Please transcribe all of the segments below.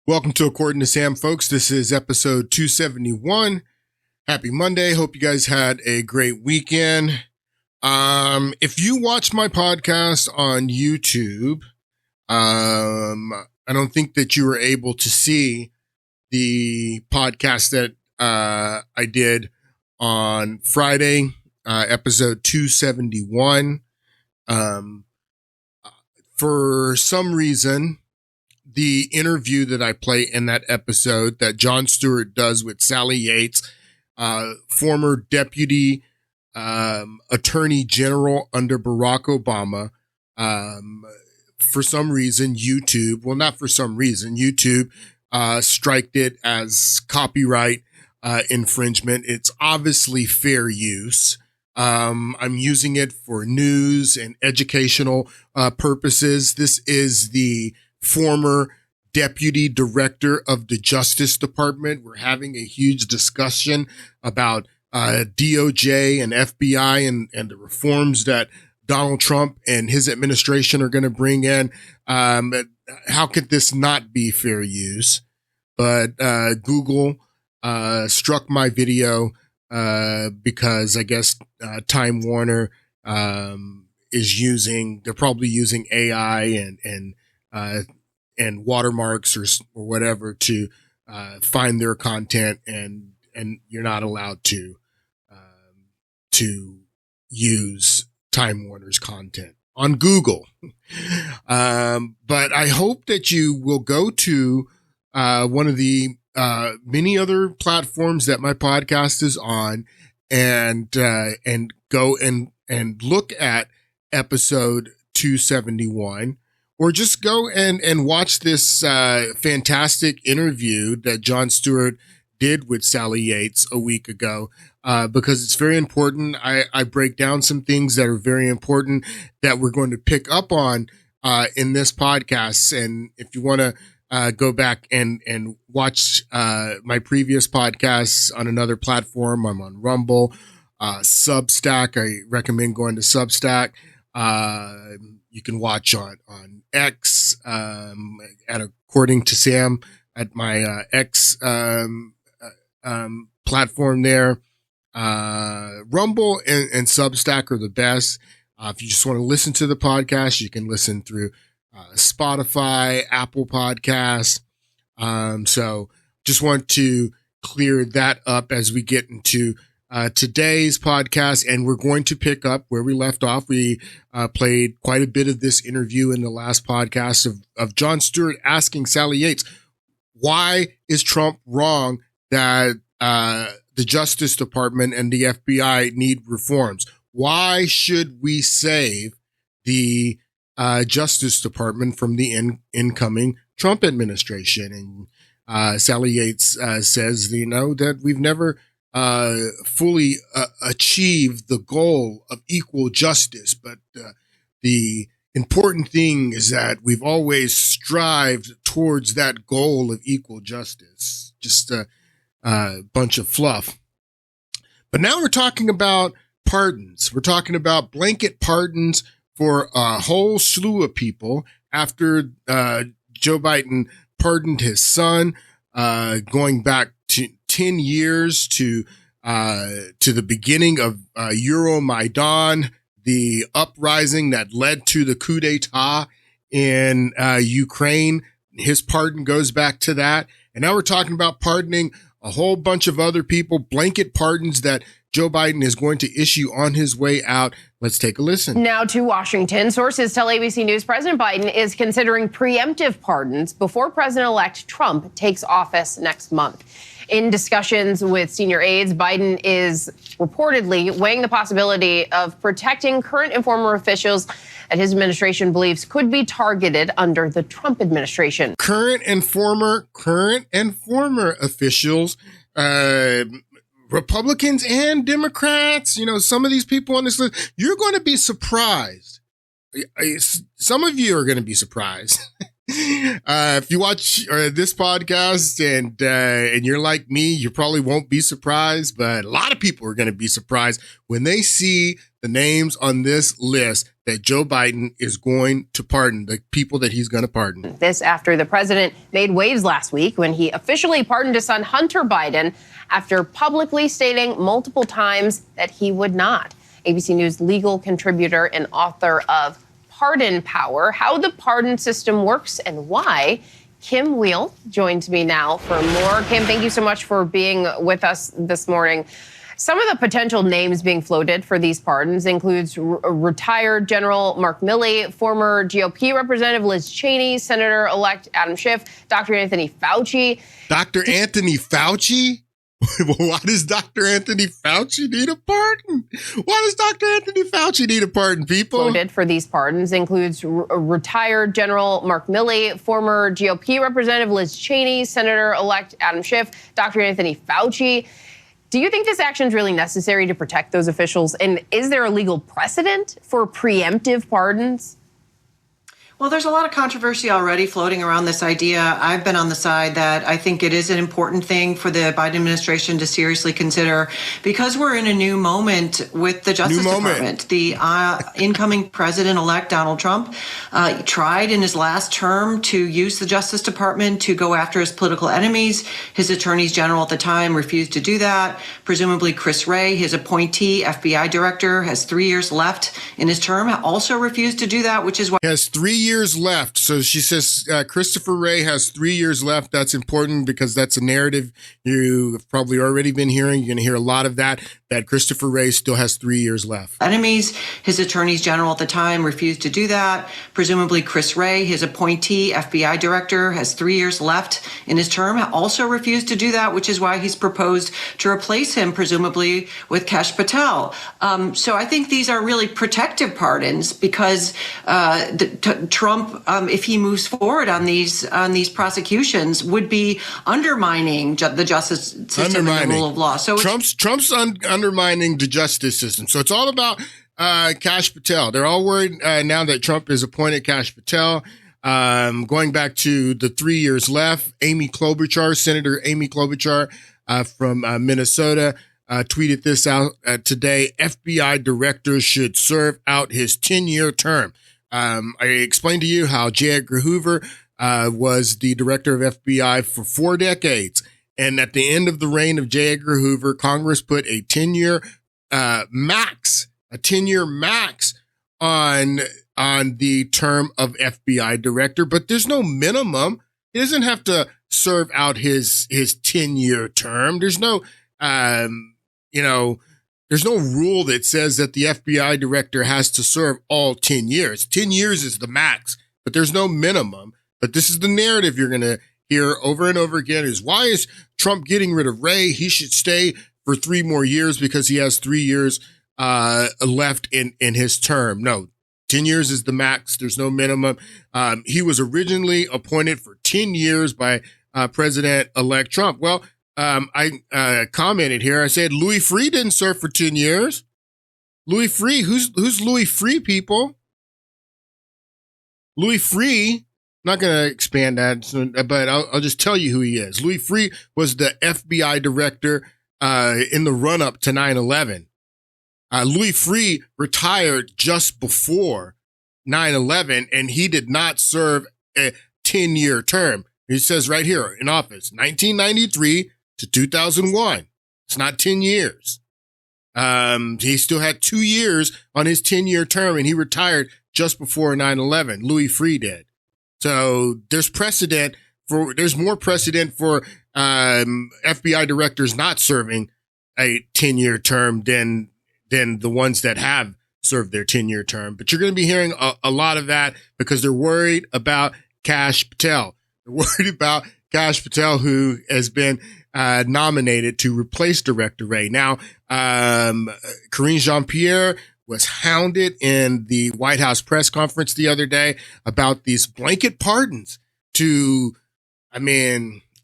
Welcome to According to Sam, folks. This is episode 271. Happy Monday. Hope you guys had a great weekend. If you watch my podcast on YouTube, I don't think that you were able to see the podcast that I did on Friday, episode 271. For some reason, the interview that I play in that episode that Jon Stewart does with Sally Yates, former deputy attorney general under Barack Obama, for some reason, YouTube striked it as copyright infringement. It's obviously fair use. I'm using it for news and educational purposes. This is the former deputy director of the Justice Department. We're having a huge discussion about DOJ and FBI and the reforms that Donald Trump and his administration are going to bring in. How could this not be fair use? But Google struck my video because I guess Time Warner they're probably using AI and watermarks or whatever to find their content, and you're not allowed to use Time Warner's content on Google. But I hope that you will go to one of the many other platforms that my podcast is on, and go and look at episode 271. Or just go and watch this fantastic interview that Jon Stewart did with Sally Yates a week ago, because it's very important. I break down some things that are very important that we're going to pick up on in this podcast. And if you want to go back and watch my previous podcasts on another platform, I'm on Rumble, Substack. I recommend going to Substack. You can watch on X, at According to Sam at my X platform there. Rumble and Substack are the best. If you just want to listen to the podcast, you can listen through Spotify, Apple Podcasts. So just want to clear that up as we get into today's podcast, and we're going to pick up where we left off. We played quite a bit of this interview in the last podcast of Jon Stewart asking Sally Yates, why is Trump wrong that the Justice Department and the FBI need reforms? Why should we save the Justice Department from the incoming Trump administration? And Sally Yates says, that we've never fully achieve the goal of equal justice. But the important thing is that we've always strived towards that goal of equal justice. Just a bunch of fluff. But now we're talking about pardons. We're talking about blanket pardons for a whole slew of people after Joe Biden pardoned his son, going back to 10 years to the beginning of Euromaidan, the uprising that led to the coup d'etat in Ukraine. His pardon goes back to that. And now we're talking about pardoning a whole bunch of other people, blanket pardons that Joe Biden is going to issue on his way out. Let's take a listen. Now to Washington. Sources tell ABC News President Biden is considering preemptive pardons before President-elect Trump takes office next month. In discussions with senior aides, Biden is reportedly weighing the possibility of protecting current and former officials that his administration believes could be targeted under the Trump administration. Current and former officials, Republicans and Democrats, some of these people on this list, you're going to be surprised. Some of you are going to be surprised. If you watch this podcast and you're like me, you probably won't be surprised, but a lot of people are going to be surprised when they see the names on this list that Joe Biden is going to pardon, the people that he's going to pardon. This after the president made waves last week when he officially pardoned his son Hunter Biden after publicly stating multiple times that he would not. ABC News legal contributor and author of Pardon Power, How the Pardon System Works and Why, Kim Wheel joins me now for more. Kim, thank you so much for being with us this morning. Some of the potential names being floated for these pardons includes retired General Mark Milley, former GOP Representative Liz Cheney, Senator-elect Adam Schiff, Dr. Anthony Fauci. Dr. Anthony Fauci? Why does Dr. Anthony Fauci need a pardon? Why does Dr. Anthony Fauci need a pardon, people? Floated for these pardons includes retired General Mark Milley, former GOP Representative Liz Cheney, Senator-elect Adam Schiff, Dr. Anthony Fauci. Do you think this action is really necessary to protect those officials? And is there a legal precedent for preemptive pardons? Well, there's a lot of controversy already floating around this idea. I've been on the side that I think it is an important thing for the Biden administration to seriously consider because we're in a new moment with the Justice Department. The incoming president-elect Donald Trump tried in his last term to use the Justice Department to go after his political enemies. His attorneys general at the time refused to do that. Presumably Chris Wray, his appointee FBI director, has 3 years left in his term, also refused to do that, which is why he has 3 years left. So she says Christopher Wray has 3 years left. That's important because that's a narrative you've probably already been hearing. You're going to hear a lot of that Christopher Wray still has 3 years left. Enemies, his attorneys general at the time refused to do that. Presumably Chris Wray, his appointee FBI director, has 3 years left in his term, also refused to do that, which is why he's proposed to replace him, presumably with Kash Patel. So I think these are really protective pardons because Trump, if he moves forward on these prosecutions, would be undermining the justice system and the rule of law. So Trump's undermining the justice system. So it's all about Kash Patel. They're all worried now that Trump has appointed Kash Patel. Going back to the 3 years left, Senator Amy Klobuchar from Minnesota tweeted this out today. FBI director should serve out his 10-year term. I explained to you how J. Edgar Hoover was the director of FBI for 4 decades. And at the end of the reign of J. Edgar Hoover, Congress put a 10-year max on the term of FBI director. But there's no minimum. He doesn't have to serve out his 10-year term. There's no, there's no rule that says that the FBI director has to serve all 10 years. 10 years is the max, but there's no minimum. But this is the narrative you're going to hear over and over again is why is Trump getting rid of Wray? He should stay for 3 more years because he has 3 years left in his term. No, 10 years is the max. There's no minimum. He was originally appointed for 10 years by President-elect Trump. Well, I commented here. I said Louis Freeh didn't serve for 10 years. Louis Freeh, who's Louis Freeh, people? Louis Freeh, not going to expand that, but I'll just tell you who he is. Louis Freeh was the FBI director in the run-up to 9/11. Louis Freeh retired just before 9/11, and he did not serve a 10-year term. It says right here in office, 1993 to 2001. It's not 10 years. He still had 2 years on his 10-year term, and he retired just before 9/11. Louis Freeh did. So there's more precedent for FBI directors not serving a 10-year term than the ones that have served their 10-year term. But you're going to be hearing a lot of that because they're worried about Kash Patel. They're worried about Kash Patel, who has been nominated to replace Director Wray. Now, Karine Jean-Pierre was hounded in the White House press conference the other day about these blanket pardons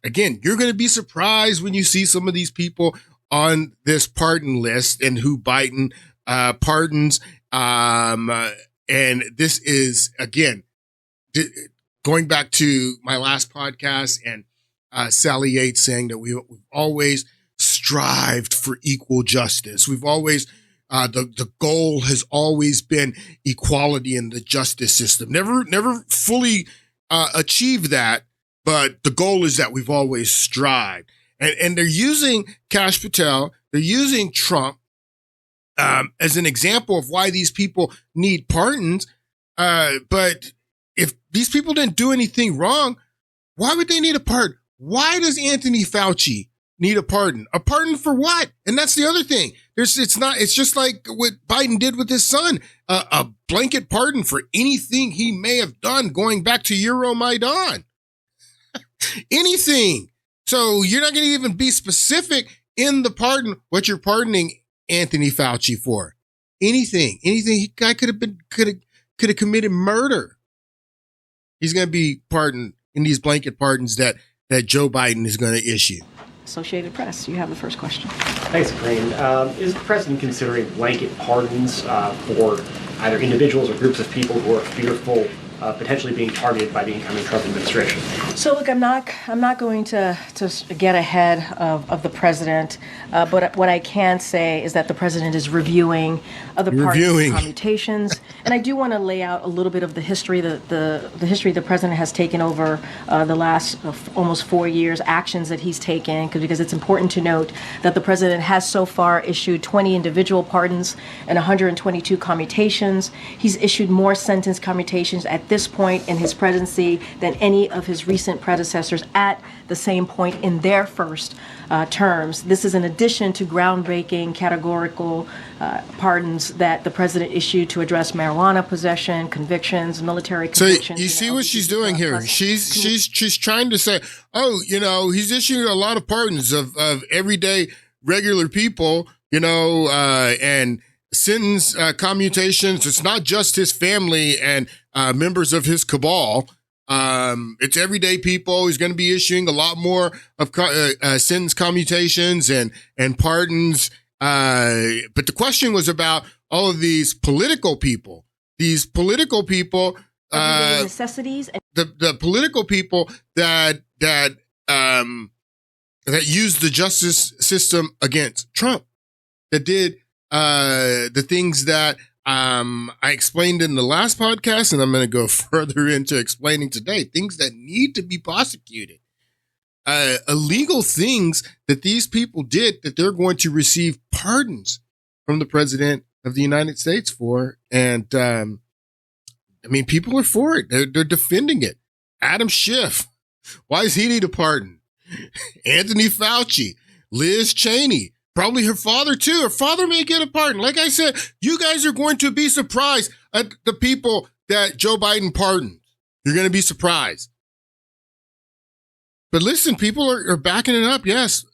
again, you're going to be surprised when you see some of these people on this pardon list and who Biden pardons. And this is, again, going back to my last podcast and Sally Yates saying that we've always strived for equal justice. We've always The goal has always been equality in the justice system. Never fully achieved that, but the goal is that we've always strived. And they're using Kash Patel, they're using Trump as an example of why these people need pardons. But if these people didn't do anything wrong, why would they need a pardon? Why does Anthony Fauci need a pardon? A pardon for what? And that's the other thing. It's just like what Biden did with his son, a blanket pardon for anything he may have done going back to Euromaidan. Anything. So you're not going to even be specific in the pardon what you're pardoning Anthony Fauci for. Anything. Guy could have committed murder. He's going to be pardoned in these blanket pardons that Joe Biden is going to issue. Associated Press, you have the first question. Thanks, Green. Is the president considering blanket pardons for either individuals or groups of people who are fearful of potentially being targeted by the incoming Trump administration? So look, I'm not going to get ahead of the president, but what I can say is that the president is reviewing other pardon commutations, and I do want to lay out a little bit of the history. The history the president has taken over the last almost 4 years, actions that he's taken, because it's important to note that the president has so far issued 20 individual pardons and 122 commutations. He's issued more sentence commutations at this point in his presidency than any of his recent predecessors at the same point in their first terms. This is in addition to groundbreaking categorical pardons that the president issued to address marijuana possession, convictions, military convictions. So you see what she's doing here? She's trying to say, he's issuing a lot of pardons of everyday regular people, and sentence commutations. It's not just his family and members of his cabal. It's everyday people. He's going to be issuing a lot more of sentence commutations and pardons. But the question was about all of these political people. These political people, necessities, and the political people that used the justice system against Trump, that did the things that I explained in the last podcast, and I'm going to go further into explaining today, things that need to be prosecuted, illegal things that these people did that they're going to receive pardons from the president of the United States for. And people are for it. They're defending it. Adam Schiff, why does he need a pardon? Anthony Fauci, Liz Cheney, probably her father too. Her father may get a pardon. Like I said, you guys are going to be surprised at the people that Joe Biden pardoned. You're going to be surprised. But listen, people are backing it up. Yes.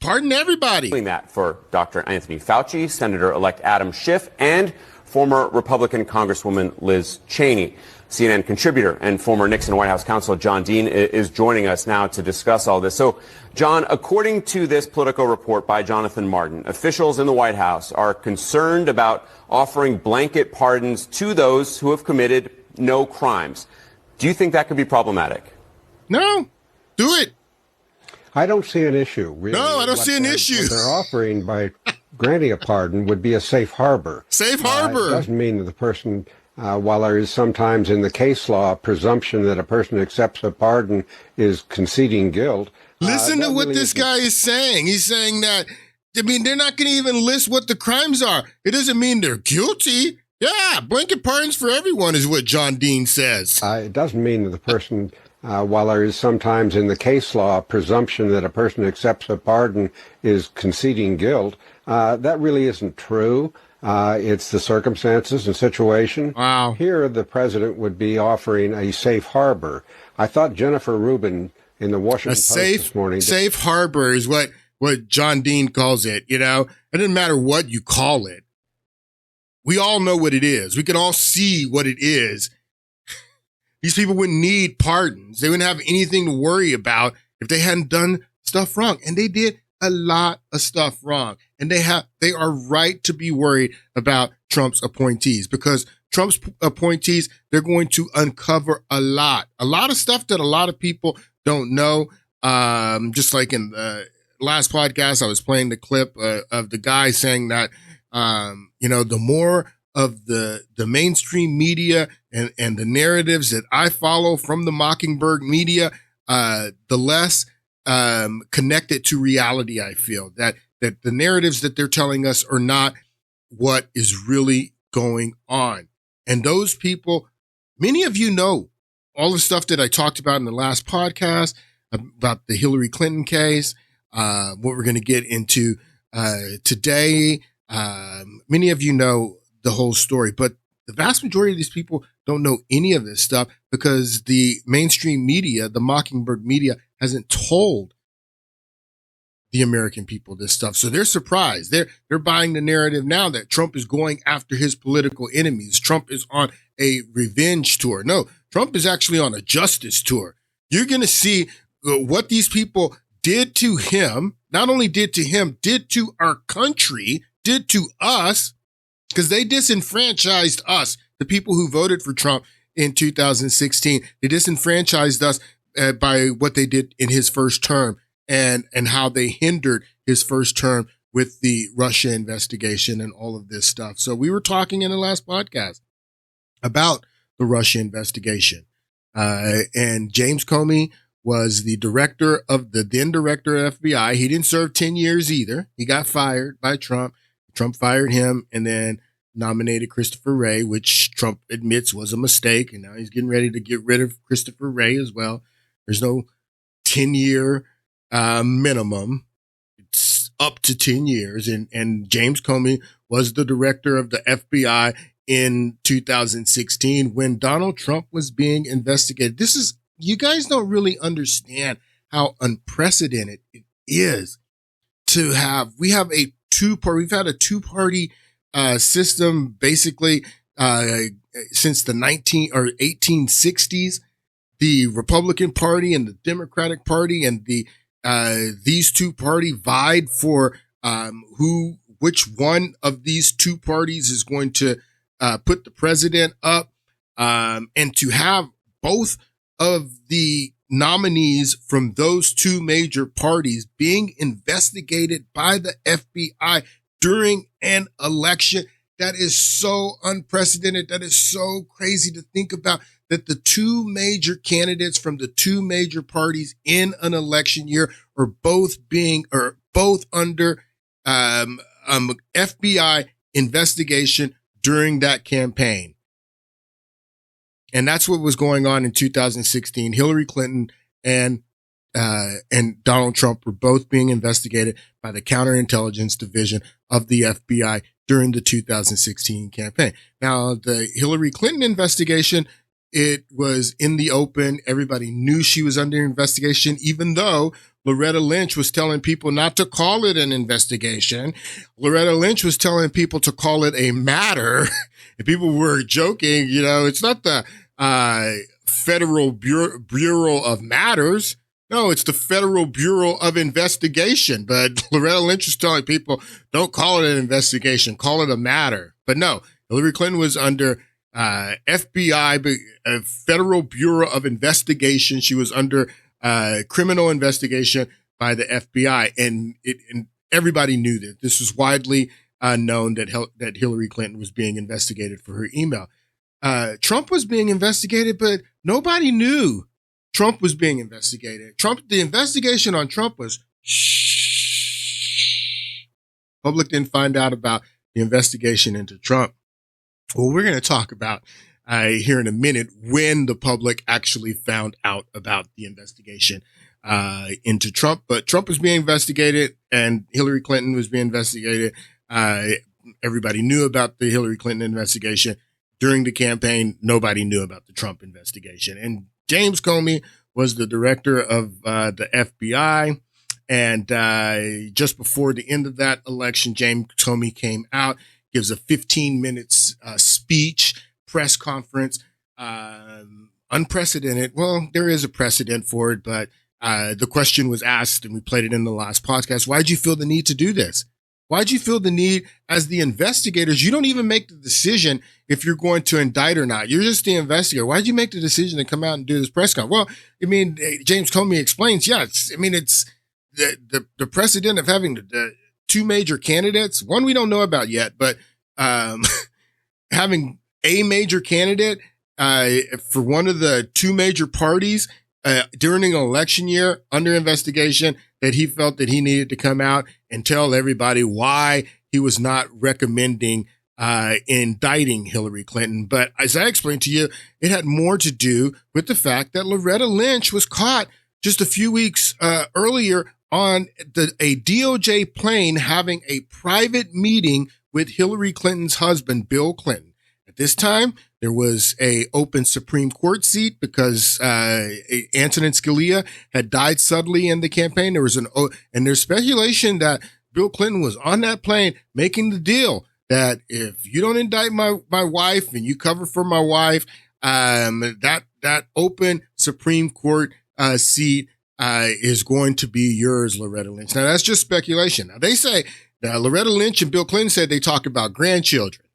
Pardon everybody. Doing that for Dr. Anthony Fauci, Senator-elect Adam Schiff, and former Republican Congresswoman Liz Cheney. CNN contributor and former Nixon White House counsel John Dean is joining us now to discuss all this. So, John, according to this Politico report by Jonathan Martin, officials in the White House are concerned about offering blanket pardons to those who have committed no crimes. Do you think that could be problematic? No, do it. I don't see an issue, really. No, I don't see an issue. What they're offering by granting a pardon would be a safe harbor. Safe harbor. It doesn't mean that the person, while there is sometimes in the case law a presumption that a person accepts a pardon is conceding guilt. Listen to what this guy is saying. He's saying that, they're not going to even list what the crimes are. It doesn't mean they're guilty. Yeah, blanket pardons for everyone is what John Dean says. It doesn't mean that the person, while there is sometimes in the case law a presumption that a person accepts a pardon is conceding guilt. That really isn't true. It's the circumstances and situation. Wow. Here, the president would be offering a safe harbor. I thought Jennifer Rubin in the Washington Post this morning. Safe harbor is what John Dean calls it. It doesn't matter what you call it. We all know what it is. We can all see what it is. These people wouldn't need pardons. They wouldn't have anything to worry about if they hadn't done stuff wrong. And they did a lot of stuff wrong. And they are right to be worried about Trump's appointees, because Trump's appointees, they're going to uncover a lot of stuff that a lot of people don't know. Just like in last podcast, I was playing the clip of the guy saying that, the more of the mainstream media and the narratives that I follow from the Mockingbird media, the less connected to reality I feel. That the narratives that they're telling us are not what is really going on. And those people, many of you know all the stuff that I talked about in the last podcast about the Hillary Clinton case, what we're going to get into today. Many of you know the whole story, but the vast majority of these people don't know any of this stuff because the mainstream media, the Mockingbird media, hasn't told the American people this stuff. So they're surprised. They're buying the narrative now that Trump is going after his political enemies. Trump is on a revenge tour. No, Trump is actually on a justice tour. You're going to see what these people did to him, not only did to him, did to our country, did to us, because they disenfranchised us, the people who voted for Trump in 2016. They disenfranchised us by what they did in his first term and how they hindered his first term with the Russia investigation and all of this stuff. So we were talking in the last podcast about the Russia investigation. And James Comey was the director of the then director of FBI. He didn't serve 10 years either. He got fired by Trump. Trump fired him and then nominated Christopher Wray, which Trump admits was a mistake. And now he's getting ready to get rid of Christopher Wray as well. There's no 10-year minimum. It's up to 10 years. And James Comey was the director of the FBI in 2016 when Donald Trump was being investigated. You guys don't really understand how unprecedented it is to have. We've had a two-party system basically since the 1860s. The Republican Party and the Democratic Party and these two parties vied for which one of these two parties is going to put the president up, and to have both of the nominees from those two major parties being investigated by the FBI during an election. That is so unprecedented. That is so crazy to think about, that the two major candidates from the two major parties in an election year are both under FBI investigation during that campaign. And that's what was going on in 2016. Hillary Clinton and Donald Trump were both being investigated by the counterintelligence division of the FBI during the 2016 campaign. Now, the Hillary Clinton investigation, it was in the open. Everybody knew she was under investigation, even though Loretta Lynch was telling people not to call it an investigation. Loretta Lynch was telling people to call it a matter. And people were joking, it's not the Federal Bureau of Matters. No, it's the Federal Bureau of Investigation. But Loretta Lynch was telling people, don't call it an investigation, call it a matter. But no, Hillary Clinton was under FBI, Federal Bureau of Investigation. She was under criminal investigation by the FBI. And everybody knew that. This was widely known that Hillary Clinton was being investigated for her email. Trump was being investigated, but nobody knew Trump was being investigated. The investigation on Trump was shh. Public didn't find out about the investigation into Trump. Well, we're going to talk about here in a minute when the public actually found out about the investigation into Trump. But Trump was being investigated and Hillary Clinton was being investigated. Everybody knew about the Hillary Clinton investigation. During the campaign, nobody knew about the Trump investigation. And James Comey was the director of the FBI. And just before the end of that election, James Comey came out, gives a 15 minutes speech, press conference, unprecedented. Well, there is a precedent for it, but the question was asked, and we played it in the last podcast. Why did you feel the need to do this? Why'd you feel the need as the investigators? You don't even make the decision if you're going to indict or not. You're just the investigator. Why'd you make the decision to come out and do this press conference? Well, James Comey explains, it's the precedent of having the two major candidates, one we don't know about yet, but having a major candidate for one of the two major parties during an election year under investigation, that he felt that he needed to come out and tell everybody why he was not recommending indicting Hillary Clinton. But as I explained to you, it had more to do with the fact that Loretta Lynch was caught just a few weeks earlier on a DOJ plane having a private meeting with Hillary Clinton's husband, Bill Clinton. At this time, there was a open Supreme Court seat because Antonin Scalia had died suddenly in the campaign. And there's speculation that Bill Clinton was on that plane making the deal that if you don't indict my wife and you cover for my wife, that open Supreme Court seat is going to be yours, Loretta Lynch. Now, that's just speculation. Now, they say that Loretta Lynch and Bill Clinton said they talked about grandchildren.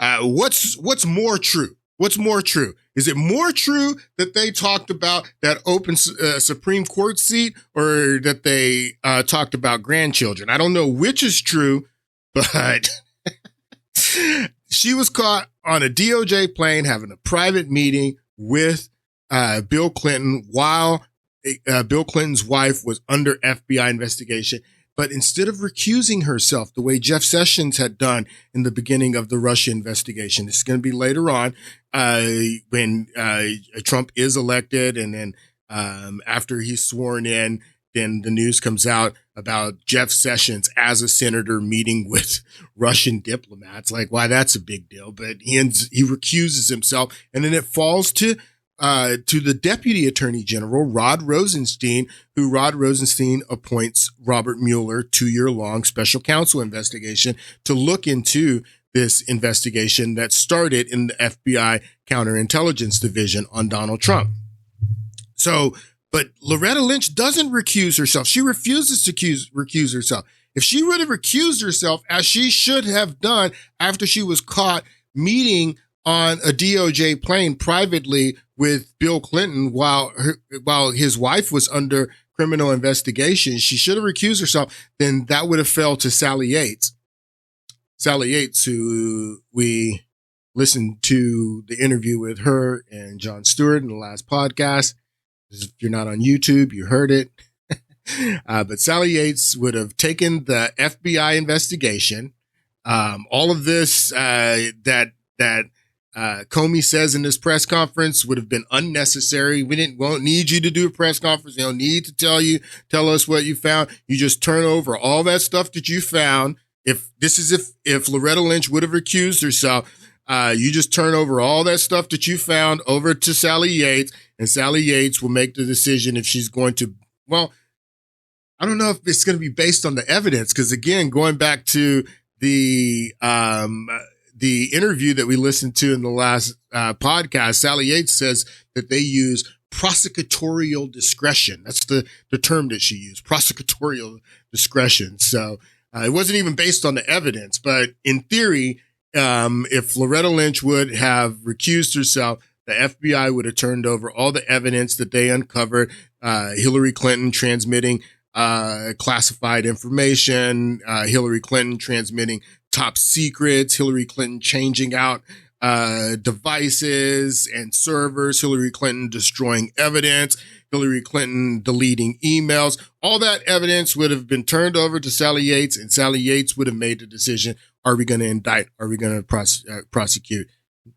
What's more true? What's more true? Is it more true that they talked about that open Supreme Court seat, or that they talked about grandchildren? I don't know which is true, but she was caught on a DOJ plane having a private meeting with Bill Clinton while Bill Clinton's wife was under FBI investigation. But instead of recusing herself the way Jeff Sessions had done in the beginning of the Russia investigation, this is going to be later on when Trump is elected, and then after he's sworn in, then the news comes out about Jeff Sessions as a senator meeting with Russian diplomats. Like, why, that's a big deal. But he recuses himself, and then it falls to the Deputy Attorney General, Rod Rosenstein, who Rod Rosenstein appoints Robert Mueller 2-year-long special counsel investigation to look into this investigation that started in the FBI counterintelligence division on Donald Trump. So, but Loretta Lynch doesn't recuse herself. She refuses to recuse herself. If she would have recused herself, as she should have done after she was caught meeting on a DOJ plane privately with Bill Clinton while his wife was under criminal investigation, she should have recused herself. Then that would have fell to Sally Yates. Sally Yates, who we listened to the interview with her and Jon Stewart in the last podcast. If you're not on YouTube, you heard it. But Sally Yates would have taken the FBI investigation, all of this that Comey says in this press conference would have been unnecessary. Won't need you to do a press conference. They don't need to tell us what you found. You just turn over all that stuff that you found. If Loretta Lynch would have recused herself, you just turn over all that stuff that you found over to Sally Yates, and Sally Yates will make the decision if she's going to, well, I don't know if it's going to be based on the evidence. Cause again, going back to the interview that we listened to in the last podcast, Sally Yates says that they use prosecutorial discretion. That's the term that she used, prosecutorial discretion. So it wasn't even based on the evidence, but in theory, if Loretta Lynch would have recused herself, the FBI would have turned over all the evidence that they uncovered, Hillary Clinton transmitting classified information, Hillary Clinton transmitting top secrets, Hillary Clinton changing out devices and servers, Hillary Clinton destroying evidence, Hillary Clinton deleting emails. All that evidence would have been turned over to Sally Yates, and Sally Yates would have made the decision, are we going to indict? Are we going to prosecute?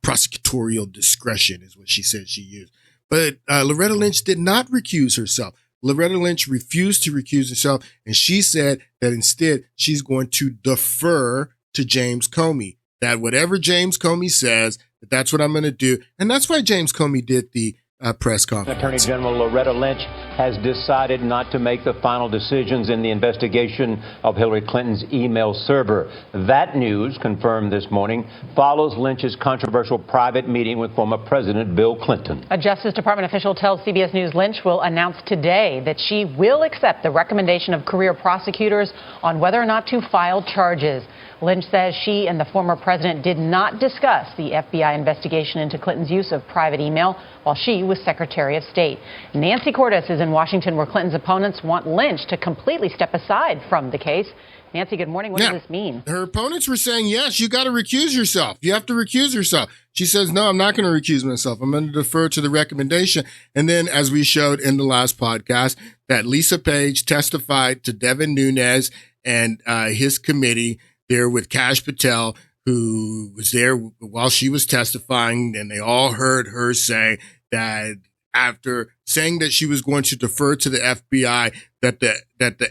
Prosecutorial discretion is what she said she used. But Loretta Lynch did not recuse herself. Loretta Lynch refused to recuse herself, and she said that instead she's going to defer to James Comey, that whatever James Comey says, that's what I'm going to do. And that's why James Comey did the press conference. Attorney General Loretta Lynch has decided not to make the final decisions in the investigation of Hillary Clinton's email server. That news, confirmed this morning, follows Lynch's controversial private meeting with former President Bill Clinton. A Justice Department official tells CBS News Lynch will announce today that she will accept the recommendation of career prosecutors on whether or not to file charges. Lynch says she and the former president did not discuss the FBI investigation into Clinton's use of private email while she was Secretary of State. Nancy Cordes is in Washington where Clinton's opponents want Lynch to completely step aside from the case. Nancy, good morning. What does this mean? Her opponents were saying, yes, you got to recuse yourself. You have to recuse yourself. She says, no, I'm not going to recuse myself. I'm going to defer to the recommendation. And then, as we showed in the last podcast, that Lisa Page testified to Devin Nunes and his committee there with Kash Patel, who was there while she was testifying. And they all heard her say that after saying that she was going to defer to the FBI, that the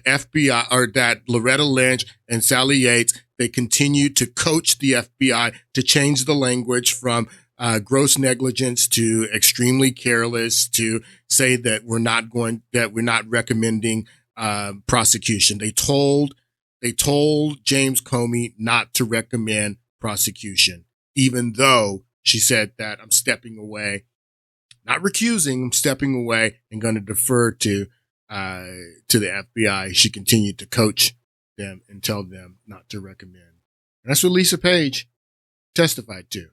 FBI, or that Loretta Lynch and Sally Yates, they continued to coach the FBI to change the language from gross negligence to extremely careless, to say that we're not recommending prosecution. They told James Comey not to recommend prosecution, even though she said that I'm stepping away. Not recusing, I'm stepping away and going to defer to the FBI. She continued to coach them and tell them not to recommend. And that's what Lisa Page testified to.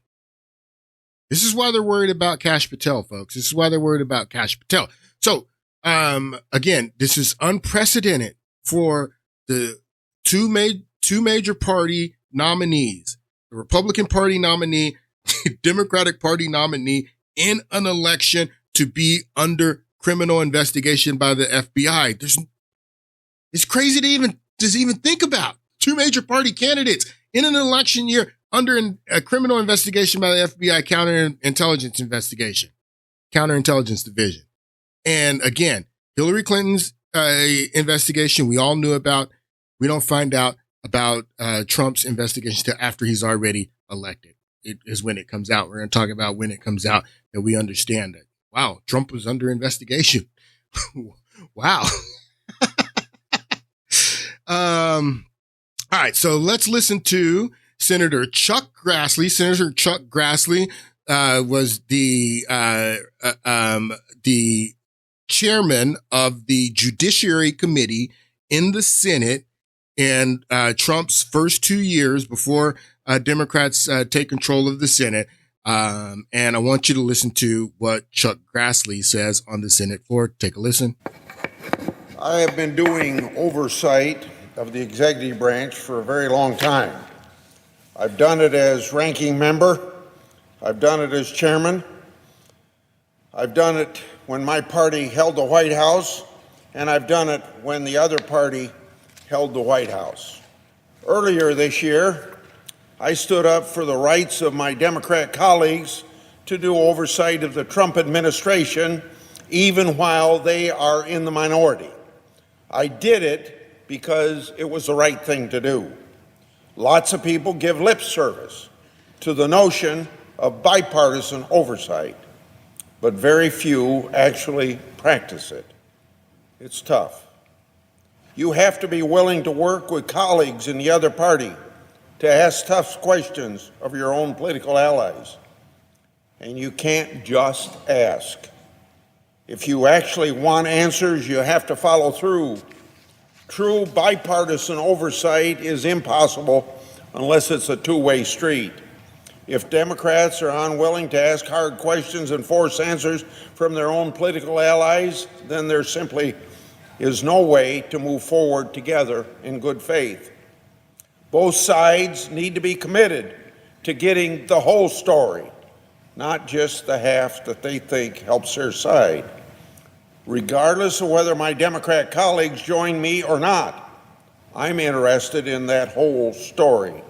This is why they're worried about Kash Patel, folks. This is why they're worried about Kash Patel. So, again, this is unprecedented for the two major party nominees, the Republican Party nominee, the Democratic Party nominee, in an election to be under criminal investigation by the FBI. It's crazy to even think about. Two major party candidates in an election year under a criminal investigation by the FBI, counterintelligence division. And again, Hillary Clinton's investigation we all knew about. We don't find out about Trump's investigation until after he's already elected. It is when it comes out. We're going to talk about when it comes out that we understand that, wow, Trump was under investigation. Wow. All right. So let's listen to Senator Chuck Grassley. Senator Chuck Grassley was the chairman of the Judiciary Committee in the Senate in Trump's first 2 years before Democrats take control of the Senate. And I want you to listen to what Chuck Grassley says on the Senate floor. Take a listen. I have been doing oversight of the executive branch for a very long time. I've done it as ranking member. I've done it as chairman. I've done it when my party held the White House, and I've done it when the other party held the White House. Earlier this year, I stood up for the rights of my Democrat colleagues to do oversight of the Trump administration, even while they are in the minority. I did it because it was the right thing to do. Lots of people give lip service to the notion of bipartisan oversight, but very few actually practice it. It's tough. You have to be willing to work with colleagues in the other party to ask tough questions of your own political allies. And you can't just ask. If you actually want answers, you have to follow through. True bipartisan oversight is impossible unless it's a two-way street. If Democrats are unwilling to ask hard questions and force answers from their own political allies, then there simply is no way to move forward together in good faith. Both sides need to be committed to getting the whole story, not just the half that they think helps their side. Regardless of whether my Democrat colleagues join me or not, I'm interested in that whole story.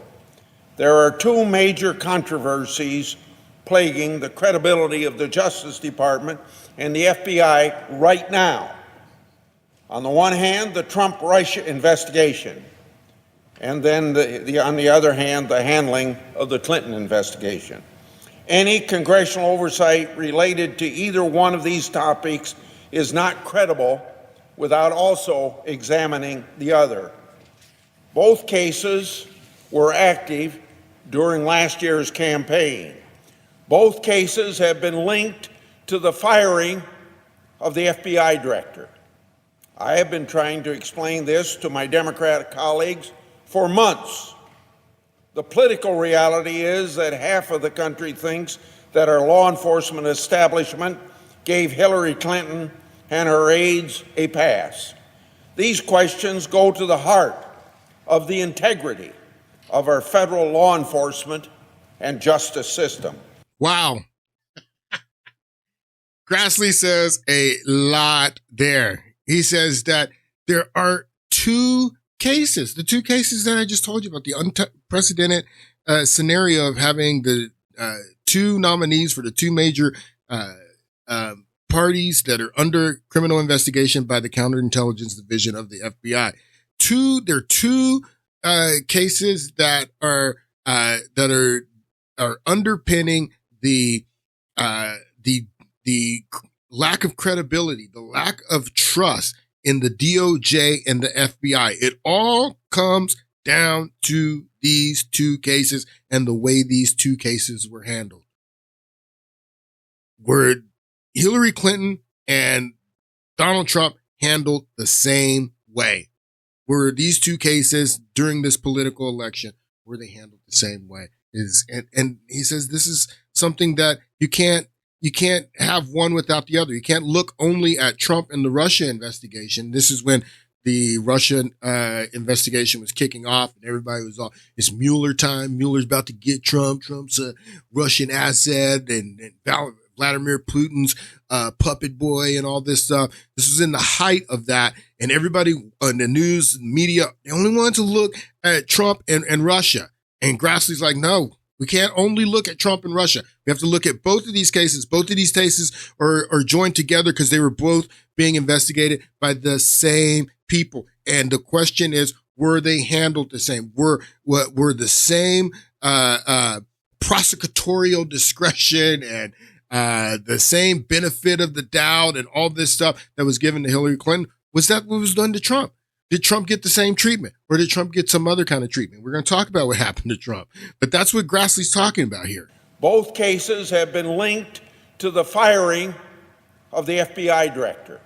There are two major controversies plaguing the credibility of the Justice Department and the FBI right now. On the one hand, the Trump-Russia investigation, and then on the other hand, the handling of the Clinton investigation. Any congressional oversight related to either one of these topics is not credible without also examining the other. Both cases were active during last year's campaign. Both cases have been linked to the firing of the FBI director. I have been trying to explain this to my Democratic colleagues for months. The political reality is that half of the country thinks that our law enforcement establishment gave Hillary Clinton and her aides a pass. These questions go to the heart of the integrity of our federal law enforcement and justice system. Wow. Grassley says a lot there. He says that there are two cases, the two cases that I just told you about, the unprecedented scenario of having the two nominees for the two major parties that are under criminal investigation by the Counterintelligence Division of the FBI. There are two cases that are underpinning the lack of credibility, the lack of trust in the DOJ and the FBI. It all comes down to these two cases and the way these two cases were handled. Were Hillary Clinton and Donald Trump handled the same way? Were these two cases during this political election, were they handled the same way? And he says this is something that you can't have one without the other. You can't look only at Trump and the Russia investigation. This is when the Russian investigation was kicking off and everybody was all, it's Mueller time. Mueller's about to get Trump. Trump's a Russian asset and Vladimir Putin's puppet boy and all this stuff. This was in the height of that. And everybody on the news, media, they only wanted to look at Trump and Russia. And Grassley's like, no, we can't only look at Trump and Russia. We have to look at both of these cases. Both of these cases are joined together because they were both being investigated by the same people. And the question is, were they handled the same? Were the same prosecutorial discretion and the same benefit of the doubt and all this stuff that was given to Hillary Clinton? Was that what was done to Trump? Did Trump get the same treatment or did Trump get some other kind of treatment? We're going to talk about what happened to Trump, but that's what Grassley's talking about here. Both cases have been linked to the firing of the FBI director.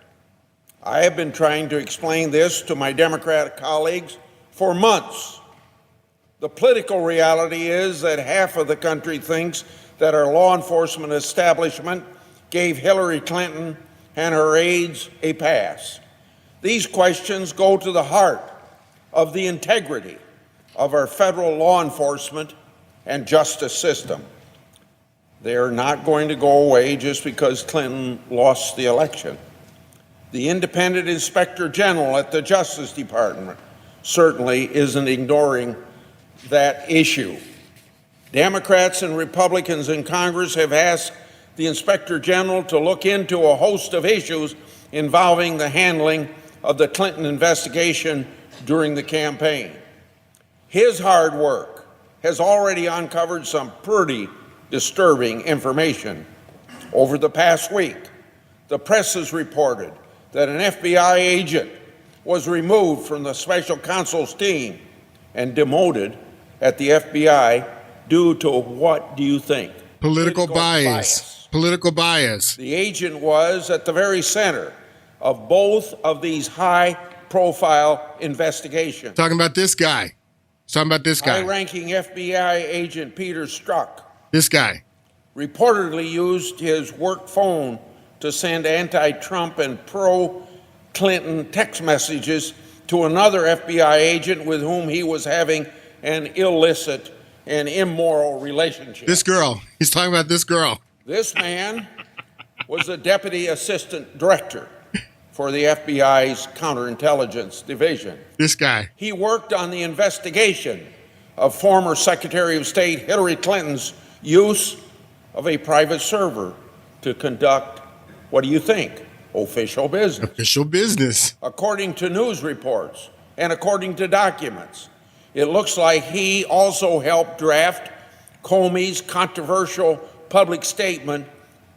I have been trying to explain this to my Democratic colleagues for months. The political reality is that half of the country thinks that our law enforcement establishment gave Hillary Clinton and her aides a pass. These questions go to the heart of the integrity of our federal law enforcement and justice system. They are not going to go away just because Clinton lost the election. The independent inspector general at the Justice Department certainly isn't ignoring that issue. Democrats and Republicans in Congress have asked the inspector general to look into a host of issues involving the handling of the Clinton investigation during the campaign. His hard work has already uncovered some pretty disturbing information. Over the past week, the press has reported that an FBI agent was removed from the special counsel's team and demoted at the FBI due to what do you think? Political bias. Political bias. The agent was at the very center of both of these high-profile investigations. Talking about this guy. High-ranking FBI agent Peter Strzok. This guy. Reportedly used his work phone to send anti-Trump and pro-Clinton text messages to another FBI agent with whom he was having an illicit and immoral relationship. This girl. He's talking about this girl. This man was the deputy assistant director for the FBI's counterintelligence division. This guy. He worked on the investigation of former Secretary of State Hillary Clinton's use of a private server to conduct, what do you think, official business. Official business. According to news reports and according to documents, it looks like he also helped draft Comey's controversial public statement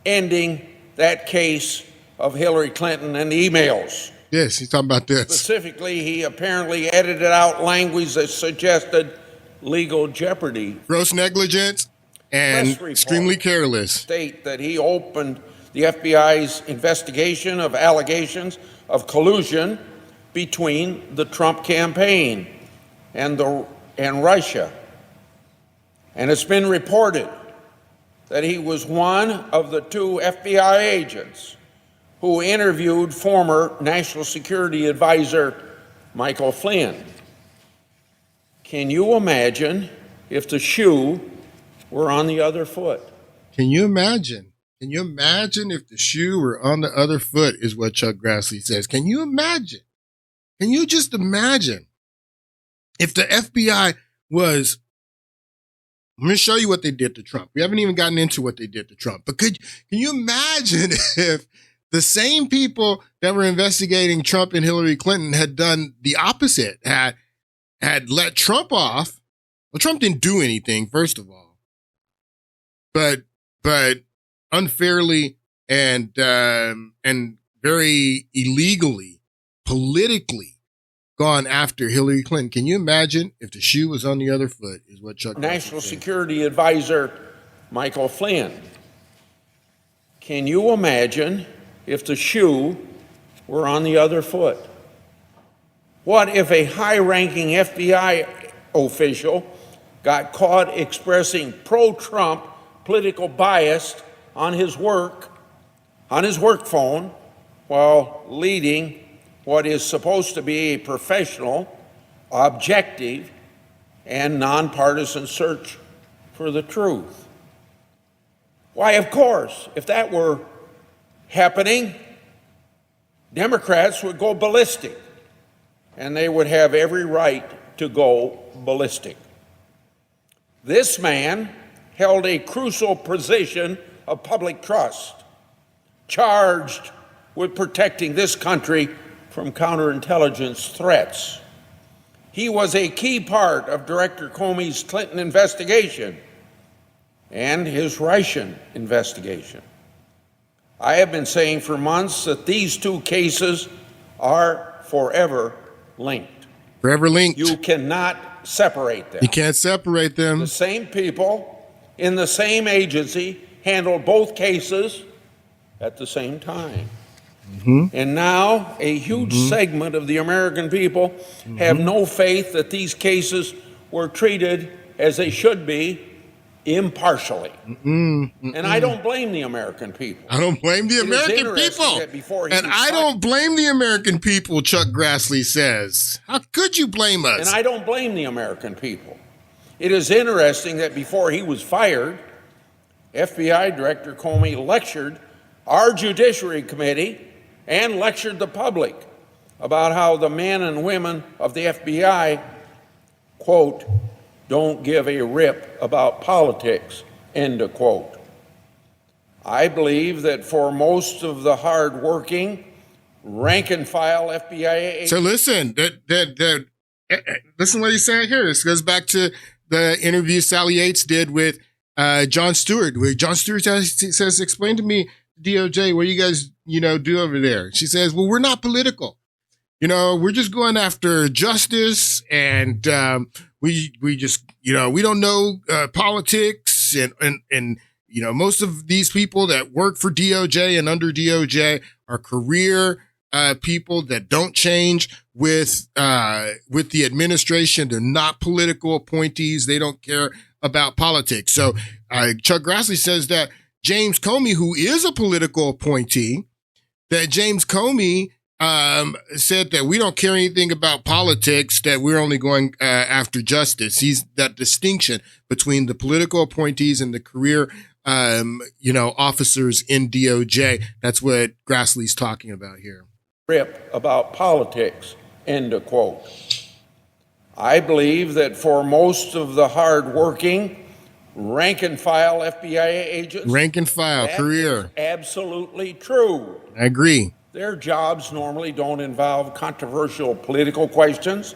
ending that case of Hillary Clinton and emails. Yes, he's talking about this. Specifically, he apparently edited out language that suggested legal jeopardy. Gross negligence and extremely careless. State that he opened the FBI's investigation of allegations of collusion between the Trump campaign and Russia. And it's been reported that he was one of the two FBI agents who interviewed former National Security Advisor Michael Flynn. Can you imagine if the shoe were on the other foot? Can you imagine? Can you imagine if the shoe were on the other foot, is what Chuck Grassley says. Can you imagine? Can you just imagine if the FBI was, I'm going to show you what they did to Trump. We haven't even gotten into what they did to Trump, but can you imagine if the same people that were investigating Trump and Hillary Clinton had done the opposite, had let Trump off? Well, Trump didn't do anything, first of all, but unfairly and very illegally, politically gone after Hillary Clinton. Can you imagine if the shoe was on the other foot, is what Chuck National Security Advisor Michael Flynn. Can you imagine if the shoe were on the other foot? What if a high-ranking FBI official got caught expressing pro-Trump political bias on his work phone while leading what is supposed to be a professional, objective, and nonpartisan search for the truth? Why, of course, if that were happening, Democrats would go ballistic, and they would have every right to go ballistic. This man held a crucial position of public trust, charged with protecting this country from counterintelligence threats. He was a key part of Director Comey's Clinton investigation and his Russian investigation. I have been saying for months that these two cases are forever linked. Forever linked. You cannot separate them. You can't separate them. The same people in the same agency handled both cases at the same time. Mm-hmm. And now a huge segment of the American people have no faith that these cases were treated as they should be, impartially. And I don't blame the American people. I don't blame the American people. And I don't blame the American people, Chuck Grassley says. How could you blame us? And I don't blame the American people. It is interesting that before he was fired, FBI Director Comey lectured our Judiciary Committee and lectured the public about how the men and women of the FBI, quote, don't give a rip about politics, end of quote. I believe that for most of the hardworking, rank-and-file FBI agents... So listen, listen what he's saying here. This goes back to the interview Sally Yates did with Jon Stewart, where Jon Stewart says, explain to me, DOJ, what do you guys, do over there? She says, well, we're not political. We're just going after justice, and we just, we don't know politics, and most of these people that work for DOJ and under DOJ are career people that don't change with the administration. They're not political appointees. They don't care about politics. So Chuck Grassley says that James Comey, who is a political appointee, that James Comey said that we don't care anything about politics, that we're only going after justice. He's that distinction between the political appointees and the career, officers in DOJ. That's what Grassley's talking about here. Rip about politics, end of quote. I believe that for most of the hardworking, rank-and-file FBI agents... Rank-and-file, career. Absolutely true. I agree. Their jobs normally don't involve controversial political questions,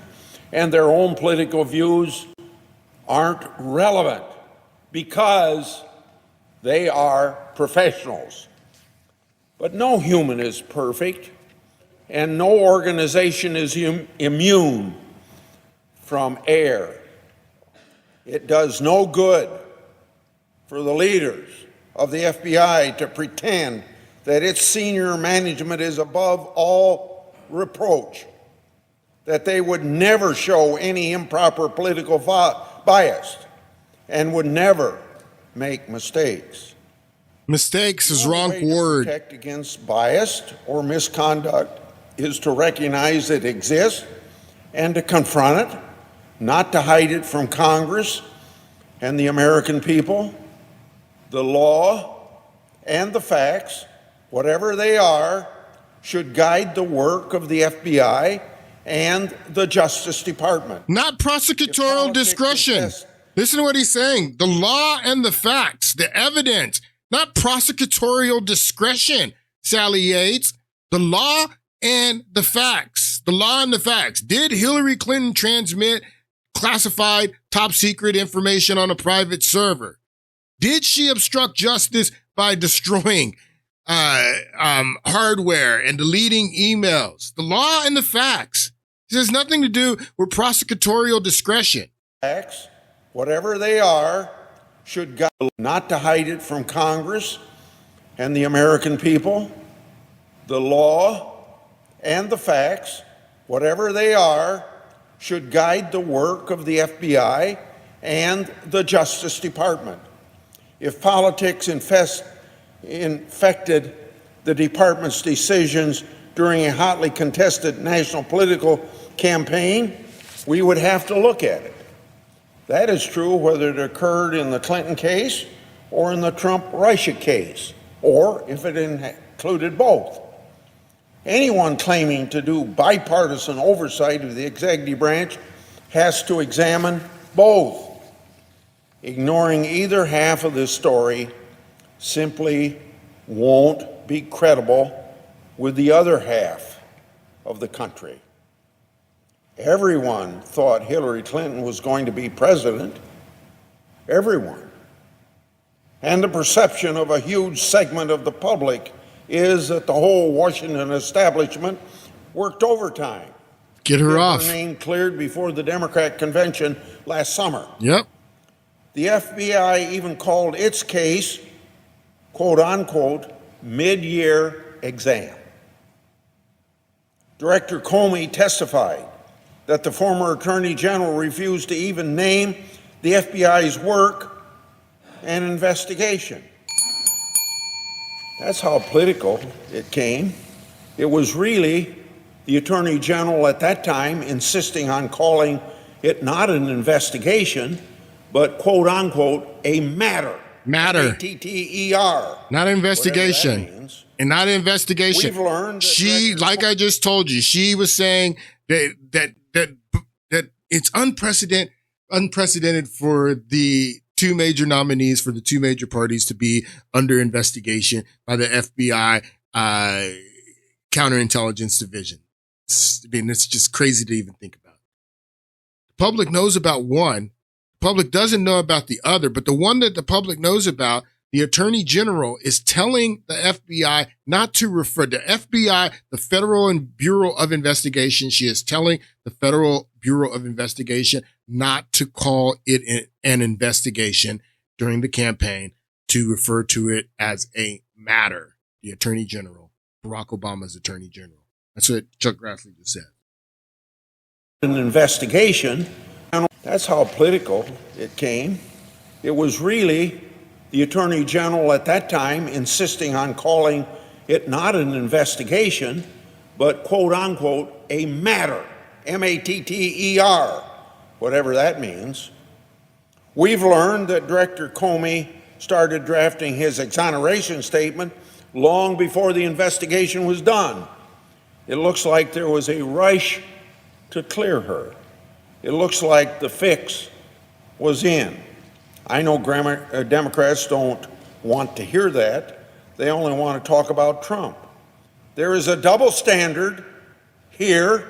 and their own political views aren't relevant because they are professionals. But no human is perfect, and no organization is immune from error. It does no good for the leaders of the FBI to pretend that its senior management is above all reproach, that they would never show any improper political bias and would never make mistakes. Mistakes is wrong The way to word. protect against bias or misconduct is to recognize it exists and to confront it, not to hide it from Congress and the American people. The law and the facts, whatever they are, should guide the work of the FBI and the Justice Department. Not prosecutorial discretion. Listen to what he's saying. The law and the facts, the evidence, not prosecutorial discretion, Sally Yates. The law and the facts. The law and the facts. Did Hillary Clinton transmit classified top secret information on a private server? Did she obstruct justice by destroying hardware and deleting emails? The law and the facts. This has nothing to do with prosecutorial discretion. Facts, whatever they are, should guide, not to hide it from Congress and the American people. The law and the facts, whatever they are, should guide the work of the FBI and the Justice Department. If politics infected the department's decisions during a hotly contested national political campaign, we would have to look at it. That is true whether it occurred in the Clinton case or in the Trump-Russia case, or if it included both. Anyone claiming to do bipartisan oversight of the executive branch has to examine both. Ignoring either half of this story simply won't be credible with the other half of the country. Everyone thought Hillary Clinton was going to be president. Everyone. And the perception of a huge segment of the public is that the whole Washington establishment worked overtime. Get her off. Her name cleared before the Democrat convention last summer. Yep. The FBI even called its case, quote unquote, mid-year exam. Director Comey testified that the former Attorney General refused to even name the FBI's work and investigation. That's how political it came. It was really the Attorney General at that time insisting on calling it not an investigation, but quote unquote, a matter. Matter. M-A-T-T-E-R. Not investigation. And not investigation. We've learned that she, like I just told you, she was saying that it's unprecedented for the two major nominees for the two major parties to be under investigation by the FBI counterintelligence division. It's just crazy to even think about. The public knows about one. The public doesn't know about the other, but the one that the public knows about, the Attorney General is telling the FBI not to refer to FBI, the Federal Bureau of Investigation. She is telling the Federal Bureau of Investigation not to call it an investigation during the campaign, to refer to it as a matter. The Attorney General, Barack Obama's Attorney General. That's what Chuck Grassley just said. An investigation. That's how political it came. It was really the Attorney General at that time insisting on calling it not an investigation, but quote unquote, a matter. M-A-T-T-E-R. Whatever that means. We've learned that Director Comey started drafting his exoneration statement long before the investigation was done. It looks like there was a rush to clear her. It looks like the fix was in. I know Democrats don't want to hear that. They only want to talk about Trump. There is a double standard here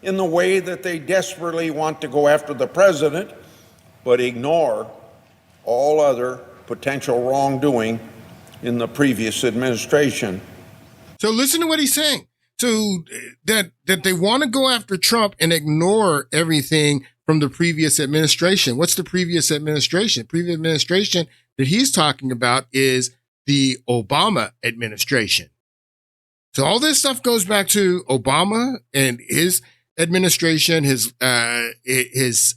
in the way that they desperately want to go after the president, but ignore all other potential wrongdoing in the previous administration. So listen to what he's saying. So that they want to go after Trump and ignore everything from the previous administration. What's the previous administration? The previous administration that he's talking about is the Obama administration. So all this stuff goes back to Obama and his administration, his